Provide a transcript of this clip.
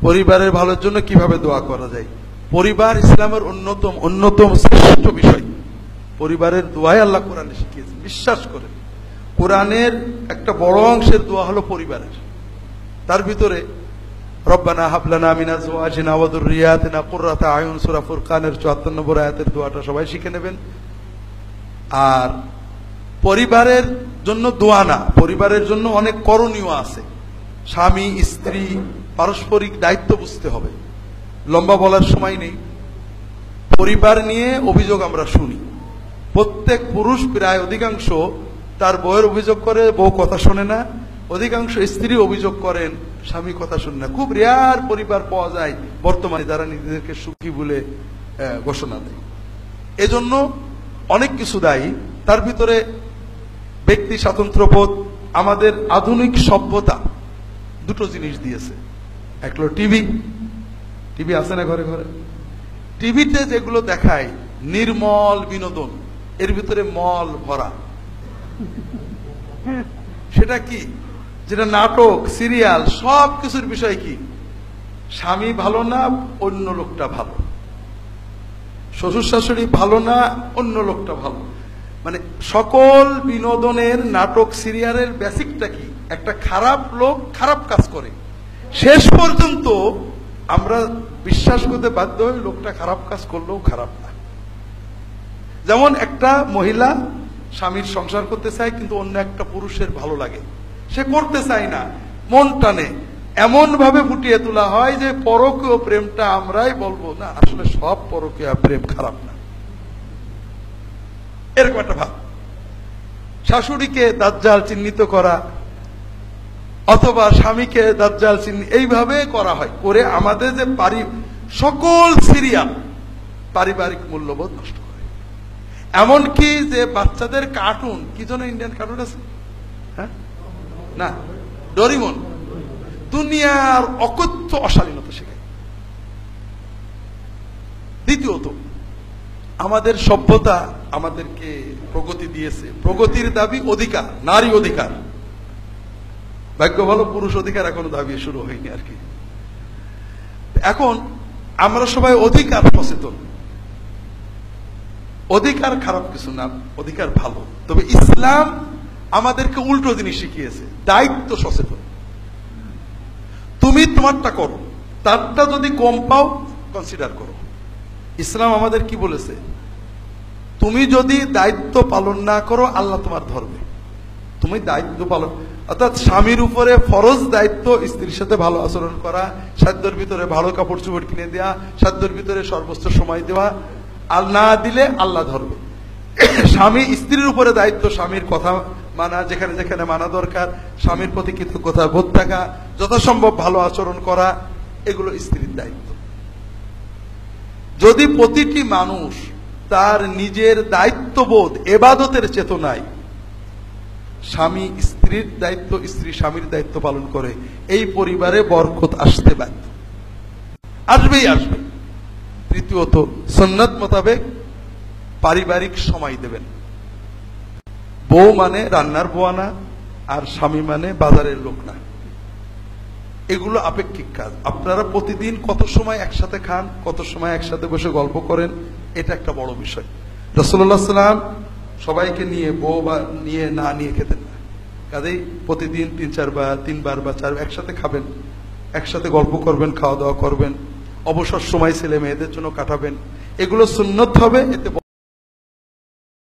পরিবারের ভালোর জন্য কিভাবে দোয়া করা যায়। পরিবার ইসলামের অন্যতম শ্রেষ্ঠ বিষয়। পরিবারের দোয়াই আল্লাহ কোরআনে শিখিয়েছে। বিশ্বাস করে কোরআনের একটা বড় অংশের দোয়া হলো পরিবারের। তার ভিতরে রব্বানা হাবলানা মিন আজওয়াজিনা ওয়া যুররিয়াতিনা কুররাতা আয়ুন সূরা ফুরকানের ৭৪ নম্বর আয়াতের দোয়াটা সবাই শিখে নেবেন। আর পরিবারের জন্য দোয়া না, পরিবারের জন্য অনেক করণীয় আছে। স্বামী স্ত্রী পারস্পরিক দায়িত্ব বুঝতে হবে। লম্বা বলার সময় নেই। পরিবার নিয়ে অভিযোগ আমরা শুনি। প্রত্যেক পুরুষ প্রায় অধিকাংশ তার বউয়ের অভিযোগ করে বউ কথা শোনে না, অধিকাংশ স্ত্রী অভিযোগ করেন স্বামী কথা শোনে না। খুব রেয়ার পরিবার পাওয়া যায় বর্তমানে যারা নিজেদেরকে সুখী বলে ঘোষণা দেয়। এজন্য অনেক কিছু দায়ী। তার ভিতরে ব্যক্তি স্বাতন্ত্র্যবোধ। আমাদের আধুনিক সভ্যতা দুটো জিনিস দিয়েছে। এক হলো টিভি আছে না ঘরে ঘরে। টিভিতে যেগুলো দেখায় নির্মল বিনোদন, এর ভিতরে মল ভরা। সেটা কি? যেটা নাটক সিরিয়াল সব কিছুর বিষয় কি? স্বামী ভালো না অন্য লোকটা ভালো, শ্বশুর শাশুড়ি ভালো না অন্য লোকটা ভালো। মানে সকল বিনোদনের নাটক সিরিয়ালের বেসিকটা কি? একটা খারাপ লোক খারাপ কাজ করে। শেষ পর্যন্ত আমরা বিশ্বাস করতে বাধ্য হই লোকটা খারাপ কাজ করলেও খারাপ না। যেমন একটা মহিলা স্বামীর সংসার করতে চায় কিন্তু অন্য একটা পুরুষের ভালো লাগে, সে করতে চায় না, মন টানে। এমন ভাবে ফুটিয়ে তোলা হয় যে পরকীয় প্রেমটা আমরাই বলবো না, আসলে সব পরকীয় প্রেম খারাপ না, এরকম একটা ভাব। শাশুড়িকে দাজ্জাল চিহ্নিত করা অথবা স্বামীকে দাজ্জাল চিহ্নিত এইভাবে করা হয়, করে আমাদের যে সকল সিরিয়াল পারিবারিক মূল্যবোধ নষ্ট করে। এমনকি যে বাচ্চাদের কার্টুন, কি জন্য ইন্ডিয়ান কার্টুন আছে, হ্যাঁ না ডোরিমন, দুনিয়ার অকথ্য অশালীনতা শেখায়। দ্বিতীয়ত আমাদের সভ্যতা আমাদেরকে প্রগতি দিয়েছে। প্রগতির দাবি অধিকার, নারী অধিকার। ভাগ্য ভালো পুরুষ অধিকার এখনো দাবি শুরু হয়নি আর কি। এখন আমরা সবাই অধিকার সচেতন। অধিকার খারাপ কিছু না, অধিকার ভালো। তবে ইসলাম আমাদেরকে উল্টো জিনিস শিখিয়েছে, দায়িত্ব সচেতন। তুমি তোমারটা করো, তারটা যদি কম পাও কনসিডার করো। ইসলাম আমাদের কি বলেছে? তুমি যদি দায়িত্ব পালন না করো আল্লাহ তোমার ধরবে। তুমি দায়িত্ব পালন, অর্থাৎ স্বামীর উপরে ফরজ দায়িত্ব স্ত্রীর সাথে ভালো আচরণ করা, সাধ্যের ভিতরে ভালো কাপড় চোপড় কিনে দেওয়া, সাধ্যের ভিতরে সর্বোচ্চ সময় দেওয়া। আর না দিলে আল্লাহ ধরবে। স্বামী স্ত্রীর উপরে দায়িত্ব স্বামীর কথা মানা, যেখানে যেখানে মানা দরকার, স্বামীর প্রতি কৃতজ্ঞতা বোধ থাকা, যথাসম্ভব ভালো আচরণ করা, এগুলো স্ত্রীর দায়িত্ব। যদি প্রতিটি মানুষ তার নিজের দায়িত্ববোধ এবাদতের চেতনায় স্বামী স্ত্রীর দায়িত্ব, স্ত্রী স্বামীর দায়িত্ব পালন করে, এই পরিবারে বরকত আসতে বাধ্য, আসবেই আসবে। তৃতীয়ত সুন্নাত মোতাবেক পারিবারিক সময় দেবেন। বউ মানে রান্নার বোয়া না, আর স্বামী মানে বাজারের লোক না। এগুলো আপেক্ষিক কাজ। আপনারা প্রতিদিন কত সময় একসাথে খান, কত সময় একসাথে বসে গল্প করেন, এটা একটা বড় বিষয়। রাসূলুল্লাহ সাল্লাল্লাহু আলাইহি ওয়াসাল্লাম সবাইকে নিয়ে বউ বা নিয়ে না নিয়ে খেতেন না। কাজেই প্রতিদিন 3-4 বার 3 বার বা 4 একসাথে খাবেন, একসাথে গল্প করবেন, খাওয়া দাওয়া করবেন, অবসর সময় ছেলে মেয়েদের জন্য কাটাবেন। এগুলো সুন্নত হবে। এতে